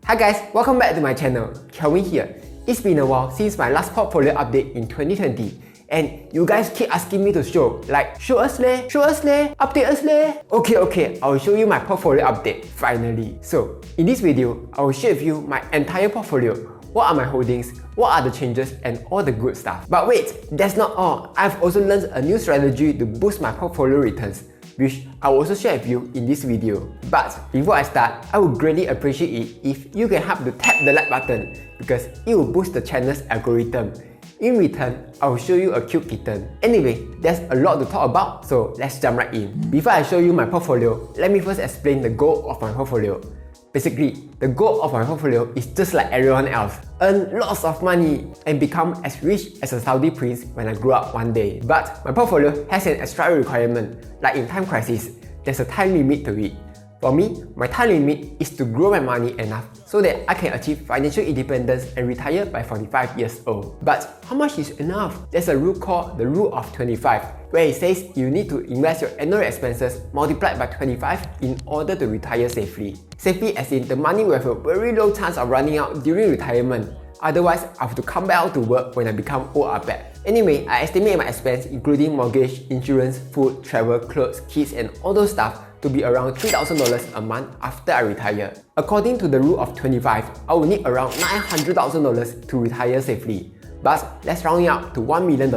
Hi guys, welcome back to my channel. Kelvin here. It's been a while since my last portfolio update in 2020 and you guys keep asking me to show us leh, update us leh. Okay, I will show you my portfolio update finally. So in this video, I will share with you my entire portfolio. What are my holdings, what are the changes and all the good stuff. But wait, that's not all. I've also learned a new strategy to boost my portfolio returns, which I will also share with you in this video. But before I start, I would greatly appreciate it if you can help to tap the like button because it will boost the channel's algorithm. In return, I will show you a cute kitten. Anyway, there's a lot to talk about, so let's jump right in. Before I show you my portfolio, let me first explain the goal of my portfolio. Basically, the goal of my portfolio is just like everyone else, earn lots of money and become as rich as a Saudi prince when I grow up one day. But my portfolio has an extra requirement, like in time crisis, there's a time limit to it. For me, my time limit is to grow my money enough so that I can achieve financial independence and retire by 45 years old. But how much is enough? There's a rule called the rule of 25, where it says you need to invest your annual expenses multiplied by 25 in order to retire safely. Safely as in the money will have a very low chance of running out during retirement. Otherwise, I have to come back out to work when I become old or bad. Anyway, I estimate my expense including mortgage, insurance, food, travel, clothes, kids and all those stuff to be around $3,000 a month after I retire. According to the rule of 25, I will need around $900,000 to retire safely. But let's round it up to $1 million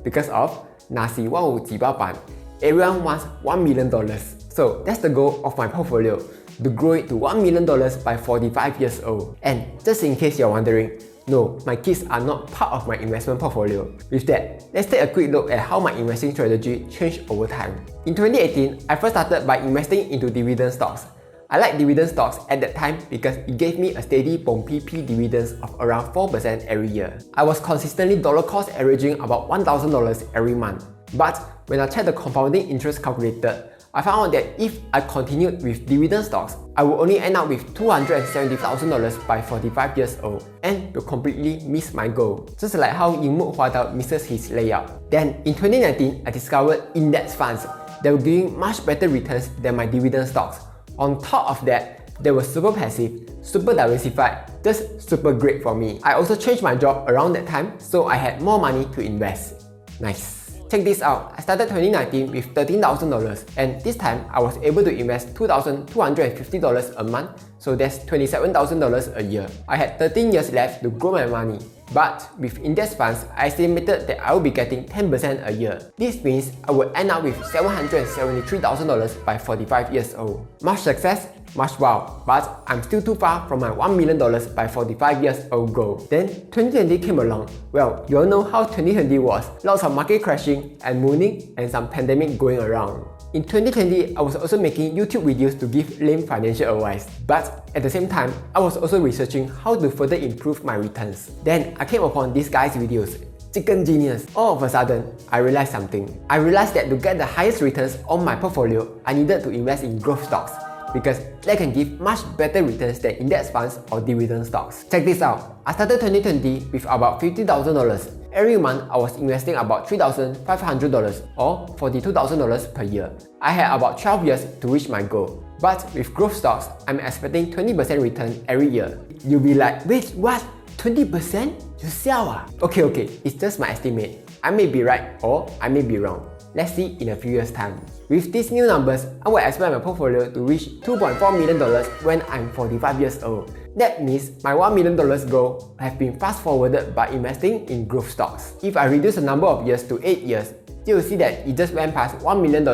because of nasi wau ji bao ban. Everyone wants $1 million. So that's the goal of my portfolio, to grow it to $1 million by 45 years old. And just in case you're wondering, no, my kids are not part of my investment portfolio. With that, let's take a quick look at how my investing strategy changed over time. In 2018, I first started by investing into dividend stocks. I like dividend stocks at that time because it gave me a steady PP dividends of around 4% every year. I was consistently dollar cost averaging about $1,000 every month. But when I checked the compounding interest calculator, I found out that if I continued with dividend stocks, I would only end up with $270,000 by 45 years old and will completely miss my goal. Just like how Yingmu Huadao misses his layout. Then in 2019, I discovered index funds that were giving much better returns than my dividend stocks. On top of that, they were super passive, super diversified, just super great for me. I also changed my job around that time, so I had more money to invest. Nice. Check this out, I started 2019 with $13,000 and this time I was able to invest $2,250 a month, so that's $27,000 a year. I had 13 years left to grow my money. But with index funds, I estimated that I will be getting 10% a year. This means I will end up with $773,000 by 45 years old. Much success, much wow, but I'm still too far from my $1 million by 45 years old goal. Then 2020 came along. Well, you all know how 2020 was. Lots of market crashing and mooning and some pandemic going around. In 2020, I was also making YouTube videos to give lame financial advice. But at the same time, I was also researching how to further improve my returns. Then I came upon this guy's videos. Chicken genius. All of a sudden, I realized something. I realized that to get the highest returns on my portfolio, I needed to invest in growth stocks because they can give much better returns than index funds or dividend stocks. Check this out. I started 2020 with about $50,000. Every month, I was investing about $3,500 or $42,000 per year. I had about 12 years to reach my goal. But with growth stocks, I'm expecting 20% return every year. You'll be like, wait, what? 20%? You sell ah? Okay, it's just my estimate. I may be right or I may be wrong. Let's see in a few years' time. With these new numbers, I will expect my portfolio to reach $2.4 million when I'm 45 years old. That means my $1 million goal have been fast forwarded by investing in growth stocks. If I reduce the number of years to 8 years, you will see that it just went past $1 million.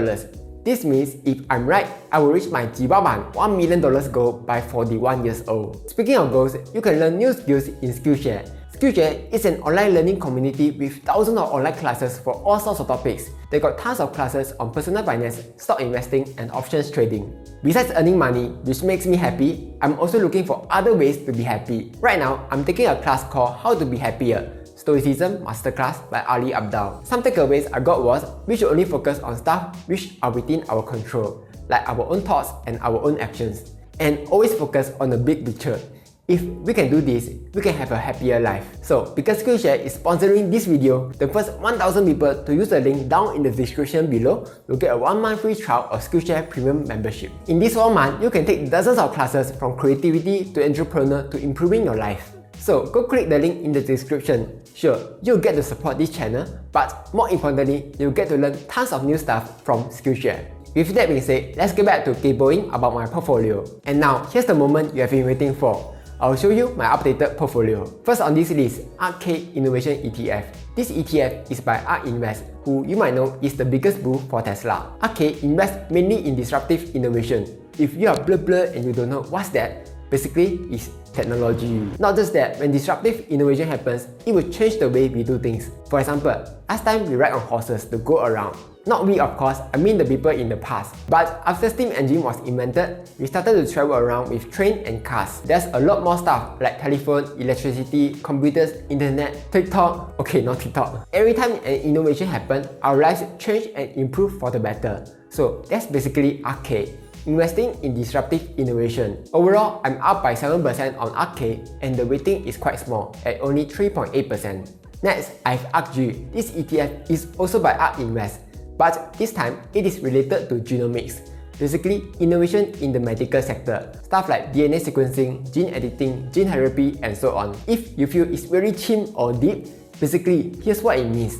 This means if I'm right, I will reach my Jibaoban $1 million goal by 41 years old. Speaking of goals, you can learn new skills in Skillshare. Skillshare is an online learning community with thousands of online classes for all sorts of topics. They got tons of classes on personal finance, stock investing, and options trading. Besides earning money, which makes me happy, I'm also looking for other ways to be happy. Right now, I'm taking a class called How to Be Happier, Stoicism Masterclass by Ali Abdal. Some takeaways I got was, we should only focus on stuff which are within our control, like our own thoughts and our own actions. And always focus on the big picture. If we can do this, we can have a happier life. So, because Skillshare is sponsoring this video, the first 1,000 people to use the link down in the description below will get a 1-month free trial of Skillshare Premium membership. In this 1 month, you can take dozens of classes from creativity to entrepreneur to improving your life. So, go click the link in the description. Sure, you'll get to support this channel, but more importantly, you'll get to learn tons of new stuff from Skillshare. With that being said, let's get back to kaypoing about my portfolio. And now, here's the moment you have been waiting for. I'll show you my updated portfolio. First on this list, ARK Innovation ETF. This ETF is by ARK Invest, who you might know is the biggest bull for Tesla. ARK invests mainly in disruptive innovation. If you are blur and you don't know what's that, basically it's technology. Not just that, when disruptive innovation happens, it will change the way we do things. For example, last time we ride on horses to go around. Not we, of course, I mean the people in the past. But after steam engine was invented, we started to travel around with train and cars. There's a lot more stuff like telephone, electricity, computers, internet, TikTok. Okay, not TikTok. Every time an innovation happens, our lives change and improve for the better. So that's basically ARK, investing in disruptive innovation. Overall, I'm up by 7% on ARK and the weighting is quite small at only 3.8%. Next, I have ARKG. This ETF is also by ARK Invest, but this time it is related to genomics. Basically, innovation in the medical sector. Stuff like DNA sequencing, gene editing, gene therapy, and so on. If you feel it's very cheap or deep, basically, here's what it means.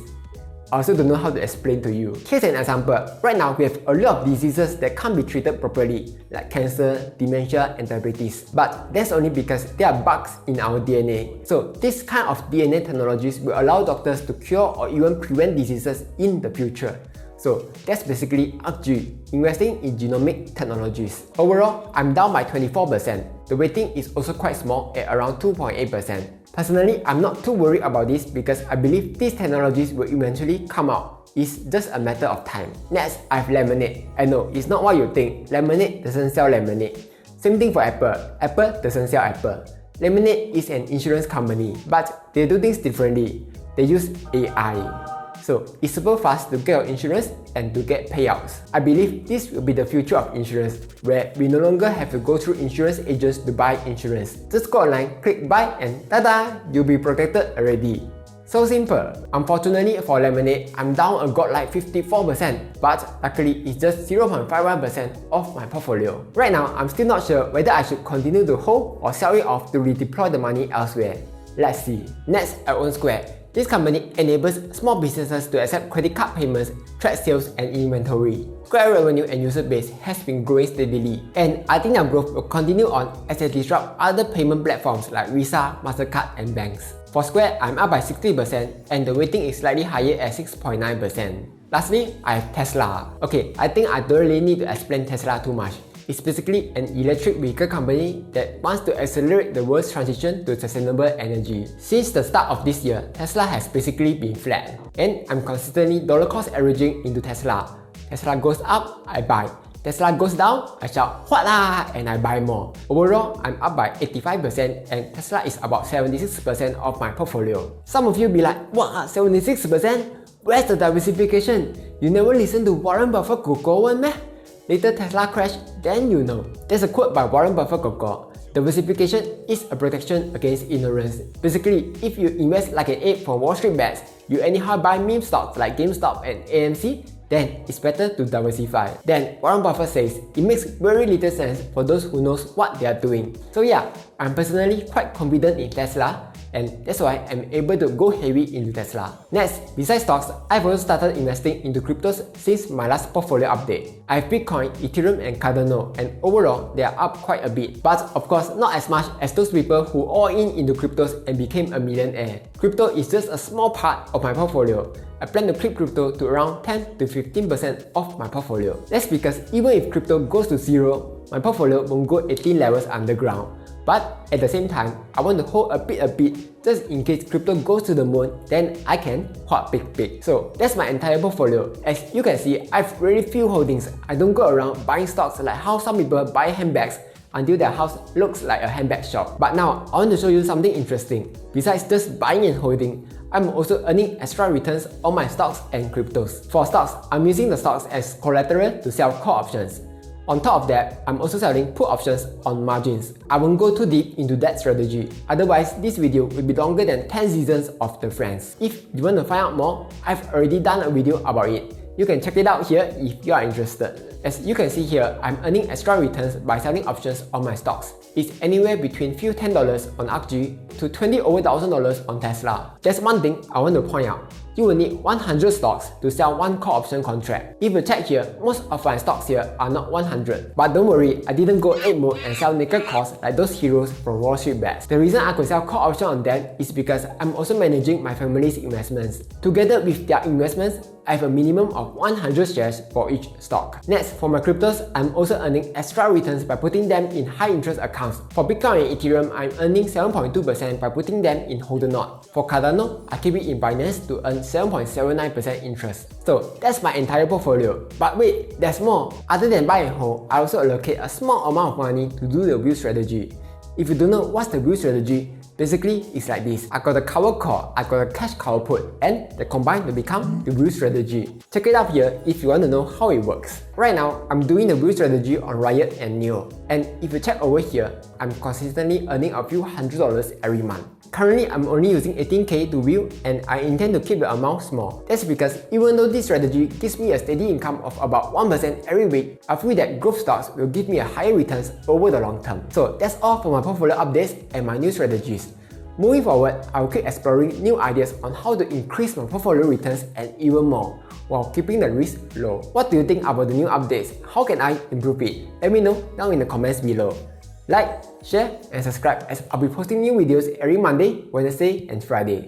I also don't know how to explain to you. Here's an example. Right now, we have a lot of diseases that can't be treated properly, like cancer, dementia, and diabetes. But that's only because there are bugs in our DNA. So this kind of DNA technologies will allow doctors to cure or even prevent diseases in the future. So that's basically ARKG, investing in genomic technologies. Overall, I'm down by 24%. The weighting is also quite small at around 2.8%. Personally, I'm not too worried about this because I believe these technologies will eventually come out. It's just a matter of time. Next, I have Lemonade. I know, it's not what you think. Lemonade doesn't sell lemonade. Same thing for Apple. Apple doesn't sell Apple. Lemonade is an insurance company, but they do things differently. They use AI. So it's super fast to get your insurance and to get payouts. I believe this will be the future of insurance, where we no longer have to go through insurance agents to buy insurance. Just go online, click buy, and tada! You'll be protected already. So simple. Unfortunately for Lemonade, I'm down a godlike 54%, but luckily it's just 0.51% of my portfolio. Right now, I'm still not sure whether I should continue to hold or sell it off to redeploy the money elsewhere. Let's see. Next, I own Square. This company enables small businesses to accept credit card payments, track sales, and inventory. Square revenue and user base has been growing steadily, and I think their growth will continue on as they disrupt other payment platforms like Visa, MasterCard, and banks. For Square, I'm up by 60%, and the weighting is slightly higher at 6.9%. Lastly, I have Tesla. Okay, I think I don't really need to explain Tesla too much. It's basically an electric vehicle company that wants to accelerate the world's transition to sustainable energy. Since the start of this year, Tesla has basically been flat, and I'm consistently dollar cost averaging into Tesla. Tesla goes up, I buy. Tesla goes down, I shout "What lah!" and I buy more. Overall, I'm up by 85% and Tesla is about 76% of my portfolio. Some of you be like, "What? 76%? Where's the diversification? You never listen to Warren Buffett go one meh?" Later Tesla crash, then you know. There's a quote by Warren Buffett go, "Diversification is a protection against ignorance." Basically, if you invest like an ape for Wall Street bets, you anyhow buy meme stocks like GameStop and AMC, then it's better to diversify. Then Warren Buffett says, it makes very little sense for those who knows what they are doing. So yeah, I'm personally quite confident in Tesla, and that's why I'm able to go heavy into Tesla. Next, besides stocks, I've also started investing into cryptos since my last portfolio update. I have Bitcoin, Ethereum, and Cardano, and overall, they are up quite a bit. But of course, not as much as those people who all in into cryptos and became a millionaire. Crypto is just a small part of my portfolio. I plan to keep crypto to around 10 to 15% of my portfolio. That's because even if crypto goes to zero, my portfolio won't go 18 levels underground. But at the same time, I want to hold a bit just in case crypto goes to the moon, then I can hot big. So that's my entire portfolio. As you can see, I have very few holdings. I don't go around buying stocks like how some people buy handbags until their house looks like a handbag shop. But now, I want to show you something interesting. Besides just buying and holding, I'm also earning extra returns on my stocks and cryptos. For stocks, I'm using the stocks as collateral to sell call options. On top of that, I'm also selling put options on margins. I won't go too deep into that strategy, otherwise this video will be longer than 10 seasons of The Friends. If you want to find out more, I've already done a video about it. You can check it out here if you are interested. As you can see here, I'm earning extra returns by selling options on my stocks. It's anywhere between few $10 on ARKG to $20 over $1,000 on Tesla. Just one thing I want to point out. You will need 100 stocks to sell one call option contract. If you check here, most of my stocks here are not 100. But don't worry, I didn't go 8 mode and sell naked calls like those heroes from Wall Street Bets. The reason I could sell call option on them is because I'm also managing my family's investments. Together with their investments, I have a minimum of 100 shares for each stock. Next, for my cryptos, I'm also earning extra returns by putting them in high interest accounts. For Bitcoin and Ethereum, I'm earning 7.2% by putting them in HODLNOT. For Cardano, I keep it in Binance to earn 7.79% interest. So that's my entire portfolio. But wait, there's more. Other than buy and hold, I also allocate a small amount of money to do the wheel strategy. If you don't know what's the wheel strategy, basically, it's like this. I got a cover call, I got a cash cover put, and they combine to become the wheel strategy. Check it out here if you want to know how it works. Right now, I'm doing the wheel strategy on Riot and Neo. And if you check over here, I'm consistently earning a few $100s every month. Currently, I'm only using 18k to wheel and I intend to keep the amount small. That's because even though this strategy gives me a steady income of about 1% every week, I feel that growth stocks will give me a higher returns over the long term. So that's all for my portfolio updates and my new strategies. Moving forward, I will keep exploring new ideas on how to increase my portfolio returns and even more, while keeping the risk low. What do you think about the new updates? How can I improve it? Let me know down in the comments below. Like, share and subscribe as I'll be posting new videos every Monday, Wednesday and Friday.